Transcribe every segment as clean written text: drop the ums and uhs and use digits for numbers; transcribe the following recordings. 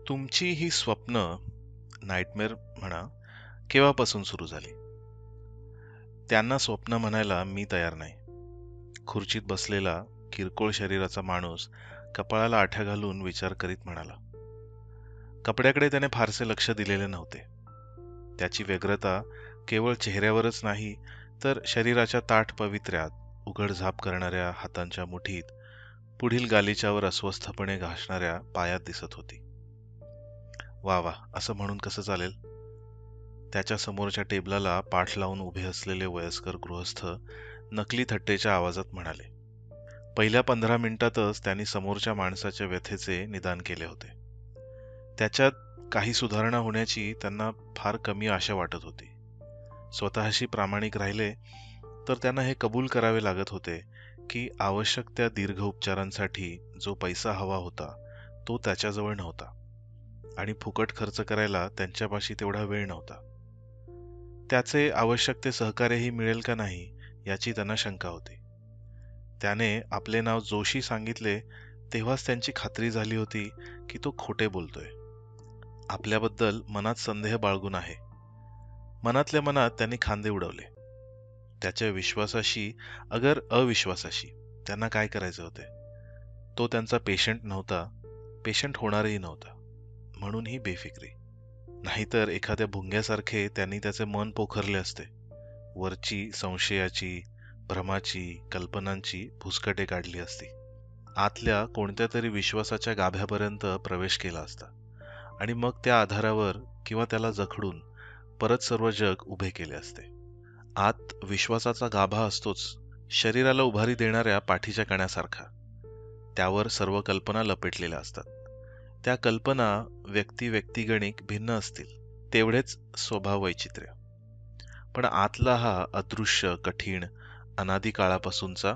तुमची ही स्वप्न नाईटमेअर म्हणा केव्हापासून सुरू झाली? त्यांना स्वप्न म्हणायला मी तयार नाही. खुर्चीत बसलेला किरकोळ शरीराचा माणूस कपाळाला आठ्या घालून विचार करीत म्हणाला. कपड्याकडे त्याने फारसे लक्ष दिलेले नव्हते. त्याची व्यग्रता केवळ चेहऱ्यावरच नाही तर शरीराच्या ताठ पवित्र्यात उघडझाप करणाऱ्या हातांच्या मुठीत पुढील गालिच्यावर अस्वस्थपणे घासणाऱ्या पायात दिसत होती. वा वा असं म्हणून कसं चालेल? त्याच्या समोरच्या टेबलाला पाठ लावून उभे असलेले वयस्कर गृहस्थ नकली थट्टेच्या आवाजात म्हणाले. पहिल्या 15 मिनिटातच त्यांनी समोरच्या माणसाच्या व्यथेचे निदान केले होते. त्याच्यात काही सुधारणा होण्याची त्यांना फार कमी आशा वाटत होती. स्वतःशी प्रामाणिक राहिले तर त्यांना हे कबूल करावे लागत होते की आवश्यक त्या दीर्घ उपचारांसाठी जो पैसा हवा होता तो त्याच्याजवळ नव्हता आणि फुकट खर्च करायला त्यांच्यापाशी तेवढा वेळ नव्हता. त्याचे आवश्यक ते सहकार्यही मिळेल का नाही याची त्यांना शंका होती. त्याने आपले नाव जोशी सांगितले तेव्हाच त्यांची खात्री झाली होती की तो खोटे बोलतोय. आपल्याबद्दल मनात संदेह बाळगून आहे. मनातल्या मनात त्यांनी खांदे उडवले. त्याच्या विश्वासाशी अगर अविश्वासाशी त्यांना काय करायचे होते? तो त्यांचा पेशंट नव्हता, पेशंट होणारही नव्हता, म्हणून ही बेफिक्री. नाहीतर एखाद्या भुंग्यासारखे त्यांनी त्याचे मन पोखरले असते. वरची संशयाची, भ्रमाची, कल्पनांची भुसकटे काढली असती. आतल्या कोणत्या तरी विश्वासाच्या गाभ्यापर्यंत प्रवेश केला असता आणि मग त्या आधारावर किंवा त्याला जखडून परत सर्व जग उभे केले असते. आत विश्वासाचा गाभा असतोच, शरीराला उभारी देणाऱ्या पाठीच्या कण्यासारखा. त्यावर सर्व कल्पना लपेटलेल्या असतात. त्या कल्पना व्यक्तिगणिक भिन्न असतील तेवढेच स्वभाव वैचित्र्य, पण आतला हा अदृश्य कठीण अनादी काळापासूनचा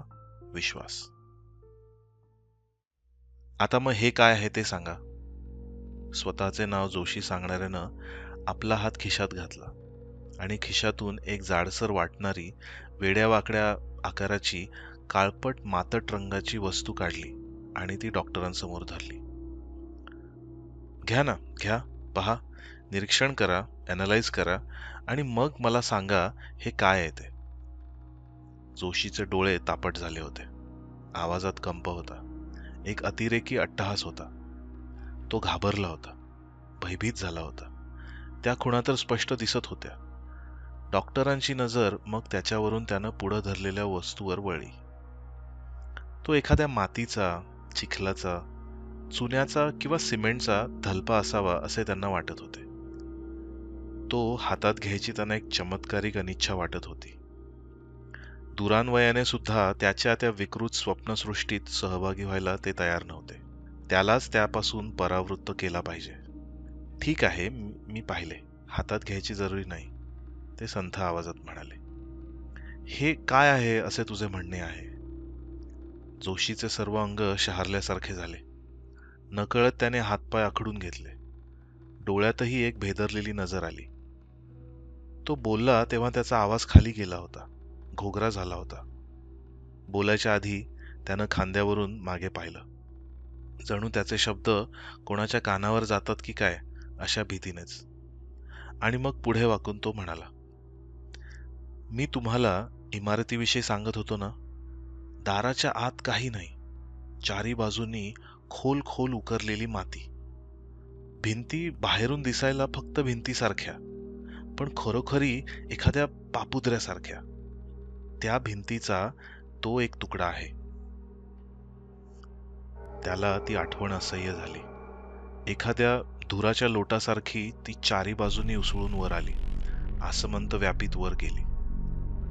विश्वास. आता मग हे काय आहे ते सांगा. स्वतःचे नाव जोशी सांगणाऱ्यानं आपला हात खिशात घातला आणि खिशातून एक जाडसर वाटणारी वेड्यावाकड्या आकाराची काळपट मातट रंगाची वस्तू काढली आणि ती डॉक्टरांसमोर धरली. घ्या ना, घ्या, पहा, निरीक्षण करा, ॲनालाइज करा आणि मग मला सांगा हे काय आहे ते. जोशीचे डोळे तापट झाले होते. आवाजात कंप होता. एक अतिरेकी अट्टहास होता. तो घाबरला होता, भयभीत झाला होता. त्या खुणा तर स्पष्ट दिसत होत्या. डॉक्टरांची नजर मग त्याच्यावरून त्यानं पुढं धरलेल्या वस्तूवर वळली. तो एखाद्या मातीचा, चिखलाचा, चुन्याचा किंवा सिमेंटचा धलपा असावा असे त्यांना वाटत होते. तो हातात घ्यायची त्यांना एक चमत्कारिक अनिच्छा वाटत होती. दुरान्वयाने सुद्धा त्याच्या त्या विकृत स्वप्नसृष्टीत सहभागी व्हायला ते तयार नव्हते. त्यालाच त्यापासून परावृत्त केला पाहिजे. ठीक आहे, मी पाहिले, हातात घ्यायची जरुरी नाही, ते संथ आवाजात म्हणाले. हे काय आहे असे तुझे म्हणणे आहे? जोशीचे सर्व अंग शहारल्यासारखे झाले. नकळत त्याने हातपाय आखडून घेतले. डोळ्यातही एक भेदरलेली नजर आली. तो बोलला तेव्हा त्याचा आवाज खाली गेला होता, घोगरा झाला होता. बोलायच्या आधी त्यानं खांद्यावरून मागे पाहिलं, जणू त्याचे शब्द कोणाच्या कानावर जातात की काय अशा भीतीनेच. आणि मग पुढे वाकून तो म्हणाला, मी तुम्हाला इमारतीविषयी सांगत होतो ना, दाराच्या आत काही नाही, चारी बाजूंनी खोल खोल उकरलेली माती. भिंती बाहेरून दिसायला फक्त भिंतीसारख्या, पण खरोखरी एखाद्या पापुद्र्यासारख्या. त्या भिंतीचा तो एक तुकडा आहे. त्याला ती आठवण असह्य झाली. एखाद्या धुराच्या लोटासारखी ती चारी बाजूनी उसळून वर आली, आसमंत व्यापीत वर गेली.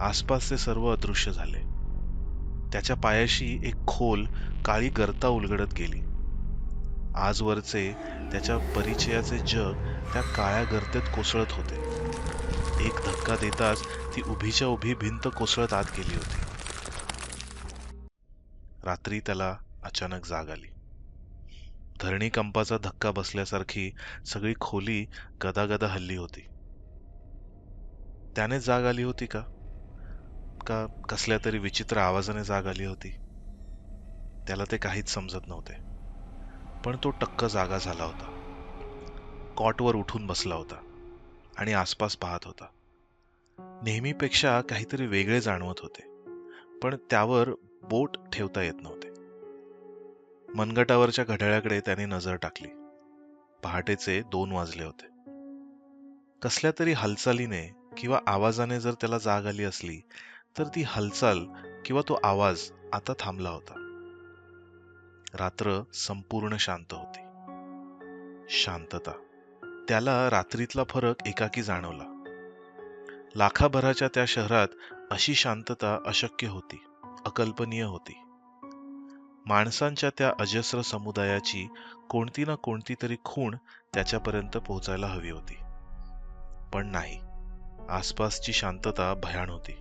आसपासचे सर्व अदृश्य झाले. त्याच्या पायाशी एक खोल काळी गर्ता उलगडत गेली. आजवरचे त्याच्या परिचयाचे जग त्या काळ्या गर्तेत कोसळत होते. एक धक्का देताच ती उभीच्या उभी भिंत कोसळत आत गेली होती. रात्री त्याला अचानक जाग आली. धरणीकंपाचा धक्का बसल्यासारखी सगळी खोली गदागदा हलली होती. त्याने जाग आली होती का कसल्या तरी विचित्र आवाजाने जाग आली होती? त्याला ते काहीच समजत नव्हते, पण तो टक्क जागा झाला होता. कॉटवर उठून बसला होता आणि आसपास पाहत होता. नेहमीपेक्षा काहीतरी वेगळे जाणवत होते, पण त्यावर बोट ठेवता येत नव्हते. मनगटावरच्या घड्याळाकडे त्याने नजर टाकली. पहाटेचे 2 वाजले होते. कसल्या तरी हालचालीने किंवा आवाजाने जर त्याला जाग आली असली, तर ती हालचाल किंवा तो आवाज आता थांबला होता. रात्र संपूर्ण शांत होती. शांतता. त्याला रात्रीतला फरक एकाकी जाणवला. लाखाभराच्या त्या शहरात अशी शांतता अशक्य होती, अकल्पनीय होती. माणसांच्या त्या अजस्र समुदायाची कोणती ना कोणती तरी खूण त्याच्यापर्यंत पोहोचायला हवी होती. पण नाही. आसपासची शांतता भयाण होती,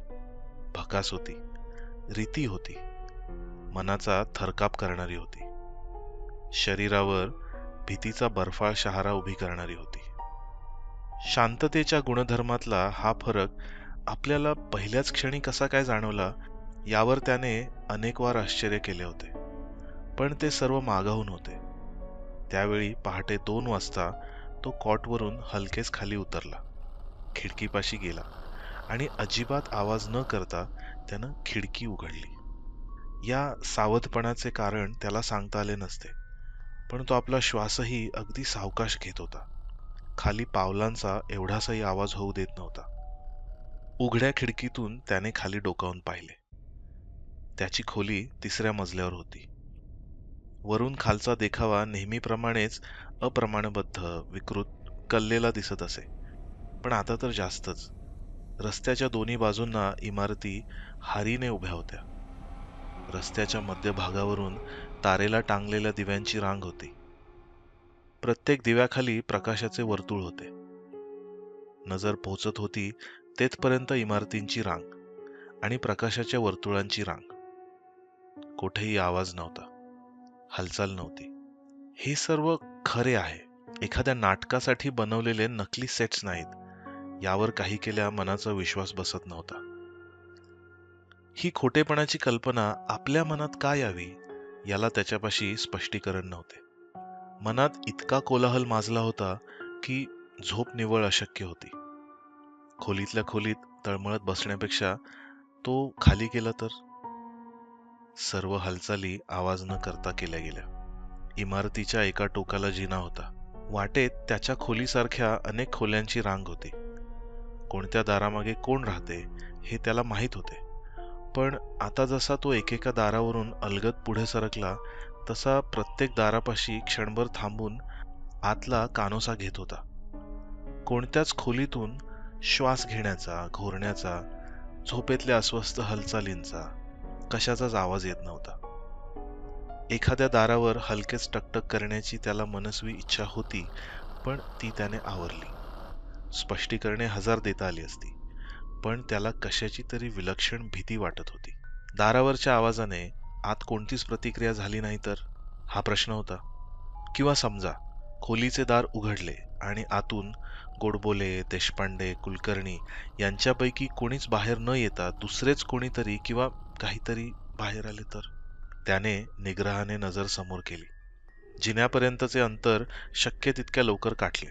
भकास होती, रीती होती, मनाचा थरकाप करणारी होती, शरीरावर भीतीचा बर्फाळ शहारा उभी करणारी होती. शांततेच्या गुणधर्मातला हा फरक आपल्याला पहिल्याच क्षणी कसा काय जाणवला, यावर त्याने अनेक वार आश्चर्य केले होते. पण ते सर्व मागाहून होते. त्यावेळी पहाटे 2 वाजता तो कॉटवरून हलकेच खाली उतरला, खिडकीपाशी गेला आणि अजिबात आवाज न करता त्यानं खिडकी उघडली. या सावधपणाचे कारण त्याला सांगता आले नसते, पण तो आपला श्वासही अगदी सावकाश घेत होता. खाली पावलांचा एवढासाही आवाज होऊ देत नव्हता. उघड्या खिडकीतून त्याने खाली डोकावून पाहिले. त्याची खोली 3ऱ्या मजल्यावर होती. वरून खालचा देखावा नेहमीप्रमाणेच अप्रमाणबद्ध, विकृत, कललेला दिसत असे. पण आता तर जास्तच. रस्त्याच्या दोन्ही बाजूंना इमारती हारीने उभ्या होत्या. रस्त्याच्या मध्यभागावरून तारेला टांगलेल्या दिव्यांची रांग होती. प्रत्येक दिव्याखाली प्रकाशाचे वर्तुळ होते. नजर पोहोचत होती तेथपर्यंत इमारतींची रांग आणि प्रकाशाच्या वर्तुळांची रांग. कोठेही आवाज नव्हता, हालचाल नव्हती. हे सर्व खरे आहे. एखाद्या नाटकासाठी बनवलेले नकली सेट्स नाहीत. यावर काही केल्या मनाचा विश्वास बसत नव्हता. ही खोटेपणाची कल्पना आपल्या मनात का यावी, याला त्याच्यापाशी स्पष्टीकरण नव्हते. मनात इतका कोलाहल माजला होता की झोप निव्वळ अशक्य होती. खोलीतल्या खोलीत तळमळत बसण्यापेक्षा तो खाली गेला तर. सर्व हालचाली आवाज न करता केल्या गेल्या. इमारतीच्या एका टोकाला जिना होता. वाटेत त्याच्या खोलीसारख्या अनेक खोल्यांची रांग होती. कोणत्या दारामागे कोण राहते हे त्याला माहीत होते. पण आता जसा तो एकेका दारावरून अलगद पुढे सरकला, तसा प्रत्येक दारापाशी क्षणभर थांबून आतला कानोसा घेत होता. कोणत्याच खोलीतून श्वास घेण्याचा, घोरण्याचा, झोपेतल्या अस्वस्थ हालचालींचा कशाचाच आवाज येत नव्हता. एखाद्या दारावर हलकेच टकटक करण्याची त्याला मनस्वी इच्छा होती, पण ती त्याने आवरली. स्पष्टीकरणे 1000 देता आली असती, पण त्याला कशाची तरी विलक्षण भीती वाटत होती. दारावरच्या आवाजाने आत कोणतीच प्रतिक्रिया झाली नाही तर, हा प्रश्न होता. किंवा समजा खोलीचे दार उघडले आणि आतून गोडबोले, देशपांडे, कुलकर्णी यांच्यापैकी कोणीच बाहेर न येता दुसरेच कोणीतरी किंवा काहीतरी बाहेर आले तर. त्याने निग्रहाने नजर समोर केली. जिन्यापर्यंतचे अंतर शक्य तितक्या लवकर काठले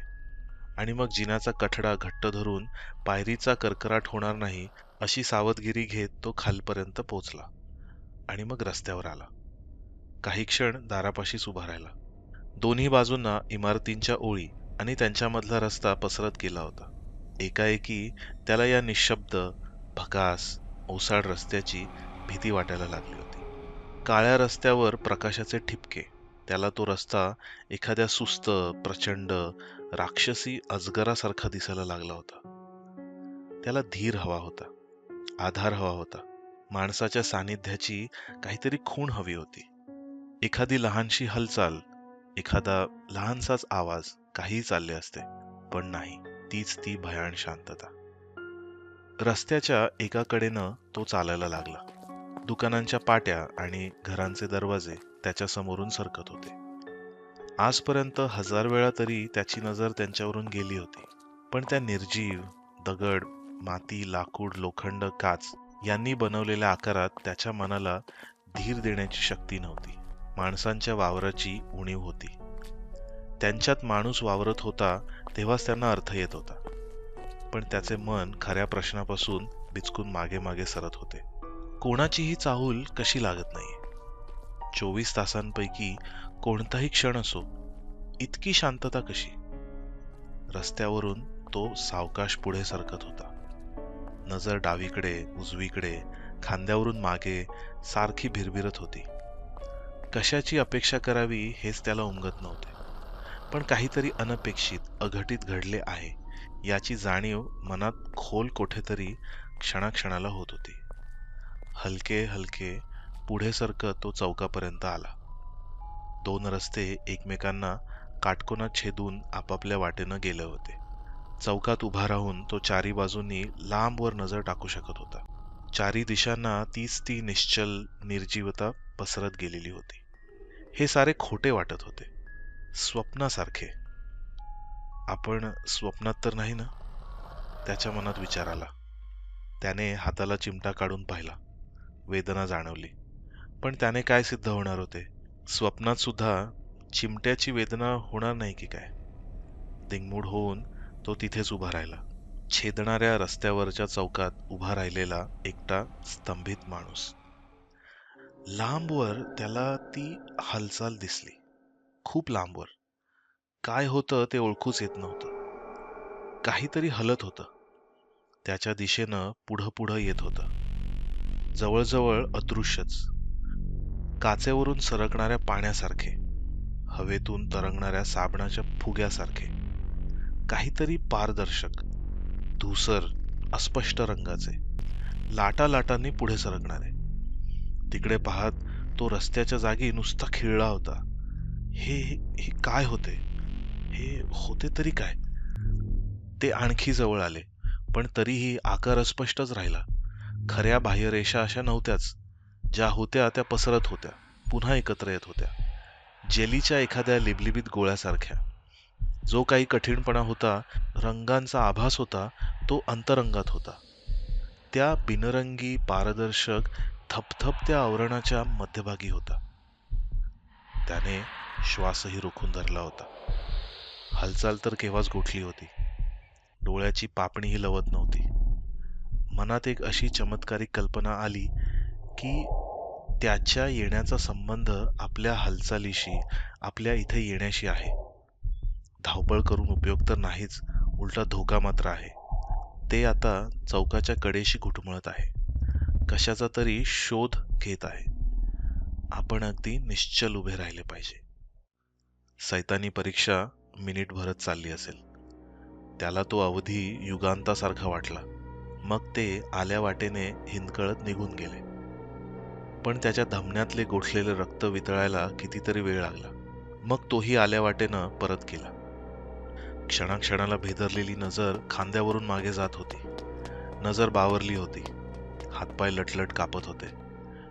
आणि मग जिन्याचा कठडा घट्ट धरून पायरीचा कर्कराट होणार नाही अशी सावधगिरी घेत तो खालपर्यंत पोहोचला आणि मग रस्त्यावर आला. काही क्षण दारापाशीच उभा राहिला. दोन्ही बाजूंना इमारतींच्या ओळी आणि त्यांच्यामधला रस्ता पसरत गेला होता. एकाएकी त्याला या निशब्द, भकास, ओसाड रस्त्याची भीती वाटायला लागली होती. काळ्या रस्त्यावर प्रकाशाचे ठिपके. त्याला तो रस्ता एखाद्या सुस्त, प्रचंड, राक्षसी अजगरासारखा दिसायला लागला होता. त्याला धीर हवा होता, आधार हवा होता, माणसाच्या सानिध्याची काहीतरी खूण हवी होती. एखादी लहानशी हालचाल, एखादा लहानसाच आवाज, काहीही चालले असते, पण नाही, तीच ती भयाण शांतता. रस्त्याच्या एका कडेनं तो चालायला लागला. दुकानांच्या पाट्या आणि घरांचे दरवाजे त्याच्या समोरून सरकत होते. आजपर्यंत 1000 वेळा तरी त्याची नजर त्यांच्यावरून गेली होती, पण त्या निर्जीव, दगड, माती, लाकूड, लोखंड, काच यांनी बनवलेल्या आकारात त्याच्या मनाला धीर देण्याची शक्ती नव्हती. माणसांच्या वावराची उणीव होती. त्यांच्यात माणूस वावरत होता तेव्हाच त्यांना अर्थ येत होता. पण त्याचे मन खऱ्या प्रश्नापासून बिचकून मागे मागे सरत होते. कोणाचीही चाहूल कशी लागत नाहीये. 24 तासांपैकी कोणताही क्षण असो, इतकी शांतता कशी? रस्त्यावरून तो सावकाश पुढे सरकत होता. नजर डावीकडे, उजवीकडे, खांद्यावरून मागे सारखी भिरभिरत होती. कशाची अपेक्षा करावी हेच त्याला उमगत नव्हते. पण काहीतरी अनपेक्षित, अघटित घडले आहे याची जाणीव मनात खोल कुठेतरी क्षणाक्षणाला होत होती. हलके हलके पुढे सरकत तो चौकापर्यंत आला. 2 रस्ते एकमेकांना काटकोनात छेदून आपापल्या वाटेनं गेले होते. चौकात उभा राहून तो चारी बाजूंनी लांबवर नजर टाकू शकत होता. चारी दिशांना तीच ती निश्चल निर्जीवता पसरत गेलेली होती. हे सारे खोटे वाटत होते, स्वप्नासारखे. आपण स्वप्नात तर नाही ना? त्याच्या मनात विचार आला. त्याने हाताला चिमटा काढून पाहिला. वेदना जाणवली. पण त्याने काय सिद्ध होणार होते? स्वप्नात सुद्धा चिमट्याची वेदना होणार नाही की काय? दिंगमूढ होऊन तो तिथेच उभा राहिला. छेदणाऱ्या रस्त्यावरच्या चौकात उभा राहिलेला एकटा स्तंभित माणूस. लांबवर त्याला ती हालचाल दिसली. खूप लांबवर. काय होतं ते ओळखूच येत नव्हतं. काहीतरी हलत होतं. त्याच्या दिशेनं पुढं पुढं येत होतं. जवळजवळ अदृश्यच. काचेवरून सरकणाऱ्या पाण्यासारखे, हवेतून तरंगणाऱ्या साबणाच्या फुग्यासारखे. काहीतरी पारदर्शक, धूसर, अस्पष्ट रंगाचे, लाटा लाटांनी पुढे सरकणारे. तिकडे पाहत तो रस्त्याच्या जागी नुसता खिळला होता. हे काय होते? हे होते तरी काय? ते आणखी जवळ आले, पण तरीही आकार अस्पष्टच राहिला. खऱ्या बाह्यरेषा अशा नव्हत्याच. ज्या होत्या त्या पसरत होत्या, पुन्हा एकत्र येत होत्या, जेलीच्या एखाद्या लिबलिबीत गोळ्यासारख्या. जो काही कठीणपणा होता, रंगांचा आभास होता, तो अंतरंगात होता. त्या बिनरंगी पारदर्शक थपथपत्या आवरणाच्या मध्यभागी होता. त्याने श्वासही रोखून धरला होता. हालचाल तर केव्हाच गोठली होती. डोळ्याची पापणीही लवत नव्हती. मनात एक अशी चमत्कारिक कल्पना आली की त्याच्या येण्याचा संबंध आपल्या हालचालीशी, आपल्या इथे येण्याशी आहे. धावपळ करून उपयोग तर नाहीच, उलटा धोका मात्र आहे. ते आता चौकाच्या कडेशी घुटमळत आहे. कशाचा तरी शोध घेत आहे. आपण अगदी निश्चल उभे राहिले पाहिजे. सैतानी परीक्षा मिनिट भरत चालली असेल. त्याला तो अवधी युगांतासारखा वाटला. मग ते आल्या वाटेने हिंदकळत निघून गेले. पण त्याच्या धमन्यातले गोठलेले रक्त वितळायला कितीतरी वेळ लागला. मग तोही आल्या वाटेनं परत गेला. क्षणाक्षणाला भेदरलेली नजर खांद्यावरून मागे जात होती. नजर बावरली होती. हातपाय लटलट कापत होते.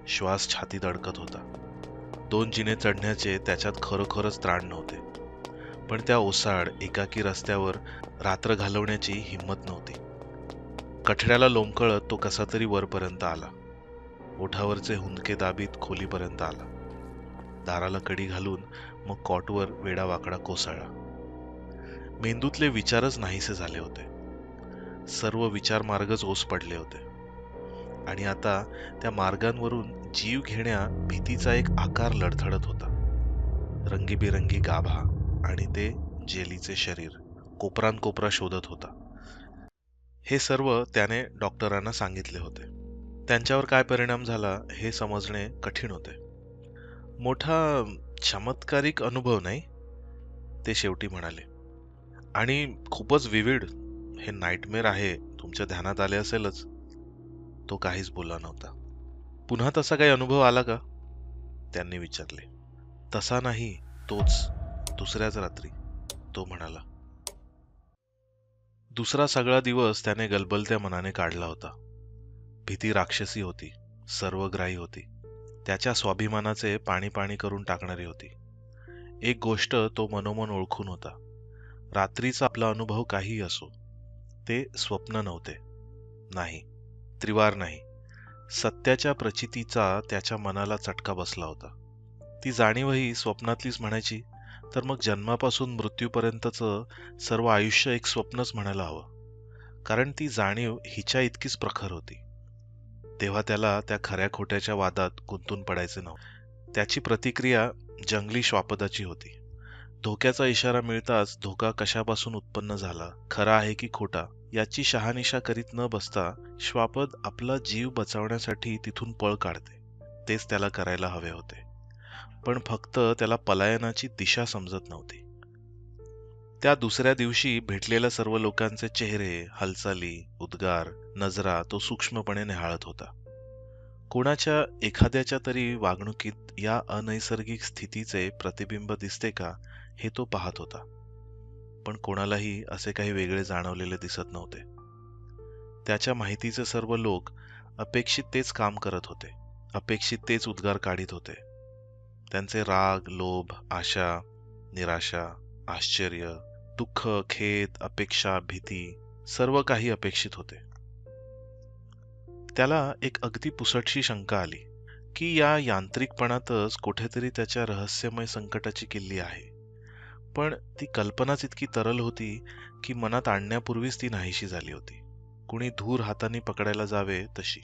श्वास छातीत अडकत होता. 2 जिने चढण्याचे त्याच्यात खरोखरच त्राण नव्हते. पण त्या ओसाड एकाकी रस्त्यावर रात्र घालवण्याची हिंमत नव्हती. कठड्याला लोंबकळत तो कसा तरी वरपर्यंत आला. ओठावरचे हुंदके दाबीत खोलीपर्यंत आला. दाराला कडी घालून मग कॉटवर वेडावाकडा कोसळला. मेंदूतले विचारच नाहीसे झाले होते. सर्व विचार मार्गच ओस पडले होते. आणि आता त्या मार्गांवरून जीव घेण्या भीतीचा एक आकार लडथडत होता. रंगीबिरंगी गाभा आणि ते जेलीचे शरीर कोपरानकोपरा शोधत होता. हे सर्व त्याने डॉक्टरांना सांगितले होते. त्यांच्यावर काय परिणाम झाला हे समजणे कठीण होते. मोठा चमत्कारिक अनुभव नाही, ते शेवटी म्हणाले. आणि खूपच विविड हे नाईटमेअर आहे, तुमच्या ध्यानात आले असेलच. तो काहीच बोलला नव्हता. पुन्हा तसा काही अनुभव आला का? त्यांनी विचारले. तसा नाही, तोच, दुसऱ्याच रात्री, तो म्हणाला. दुसरा सगळा दिवस त्याने गलबलत्या मनाने काढला होता. भीती राक्षसी होती, सर्वग्राही होती. त्याच्या स्वाभिमानाचे पाणी पाणी करून टाकणारी होती. एक गोष्ट तो मनोमन ओळखून होता. रात्रीचा आपला अनुभव काहीही असो, ते स्वप्न नव्हते. नाही, त्रिवार नाही. सत्याच्या प्रचितीचा त्याच्या मनाला चटका बसला होता. ती जाणीवही स्वप्नातलीच म्हणायची, तर मग जन्मापासून मृत्यूपर्यंतचं सर्व आयुष्य एक स्वप्नच म्हणायला हवं. कारण ती जाणीव हिच्या इतकीच प्रखर होती. तेव्हा त्याला त्या खऱ्या खोट्याच्या वादात गुंतून पडायचे नव्हते. त्याची प्रतिक्रिया जंगली श्वापदाची होती. धोक्याचा इशारा मिळताच धोका कशापासून उत्पन्न झाला, खरा आहे की खोटा, याची शहानिशा करीत न बसता श्वापद आपला जीव बचावण्यासाठी तिथून पळ काढते. तेच त्याला करायला हवे होते. पण फक्त त्याला पलायनाची दिशा समजत नव्हती. त्या दुसऱ्या दिवशी भेटलेल्या सर्व लोकांचे चेहरे, हालचाली, उद्गार, नजरा तो सूक्ष्मपणे निहाळत होता. कोणाच्या एखाद्याच्या तरी वागणुकीत या अनैसर्गिक स्थितीचे प्रतिबिंब दिसते का, हे तो पाहत होता. पण कोणालाही असे काही वेगळे जाणवलेले दिसत नव्हते. त्याच्या माहितीचे सर्व लोक अपेक्षित तेच काम करत होते. अपेक्षित तेच उद्गार काढीत होते. त्यांचे राग, लोभ, आशा, निराशा, आश्चर्य, दुःख, खेद, अपेक्षा, भीती, सर्व काही अपेक्षित होते. त्याला एक अगदी पुसटशी शंका आली की या यांत्रिकपणातच कुठेतरी त्याच्या रहस्यमय संकटाची किल्ली आहे. पण ती कल्पनाच इतकी तरल होती की मनात आणण्यापूर्वीच ती नाहीशी झाली होती. कुणी धूर हाताने पकडायला जावे तशी.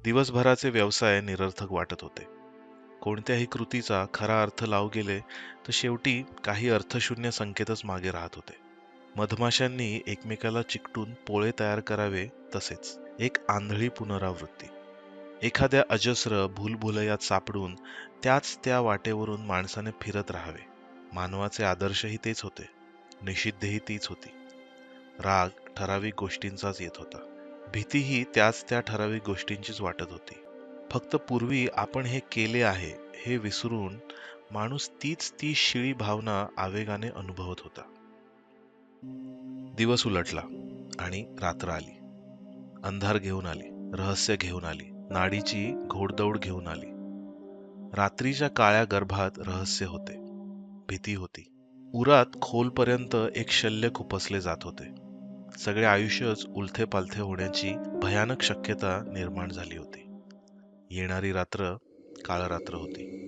दिवसभराचे व्यवसाय निरर्थक वाटत होते. कोणत्याही कृतीचा खरा अर्थ लावू गेले तर शेवटी काही अर्थशून्य संकेतच मागे राहत होते. मधमाशांनी एकमेकाला चिकटून पोळे तयार करावे तसेच एक आंधळी पुनरावृत्ती. एखाद्या अजस्र भूलभुलैयात सापडून त्याच त्या वाटेवरून माणसाने फिरत राहावे. मानवाचे आदर्शही तेच होते, निषिद्धही तीच होती. राग ठराविक गोष्टींचाच येत होता. भीतीही त्याच त्या ठराविक गोष्टींचीच वाटत होती. फक्त पूर्वी आपण हे केले आहे हे विसरून माणूस तीच ती शिळी भावना आवेगाने अनुभवत होता. दिवस उलटला आणि रात्र आली. अंधार घेऊन आली, रहस्य घेऊन आली, नाडीची घोडदौड घेऊन आली. रात्रीच्या काळ्या गर्भात रहस्य होते, भीती होती. उरात खोलपर्यंत एक शल्य खुपसले जात होते. सगळे आयुष्यच उलथे पालथे होण्याची भयानक शक्यता निर्माण झाली होती. येणारी रात्र काळ रात्र होती.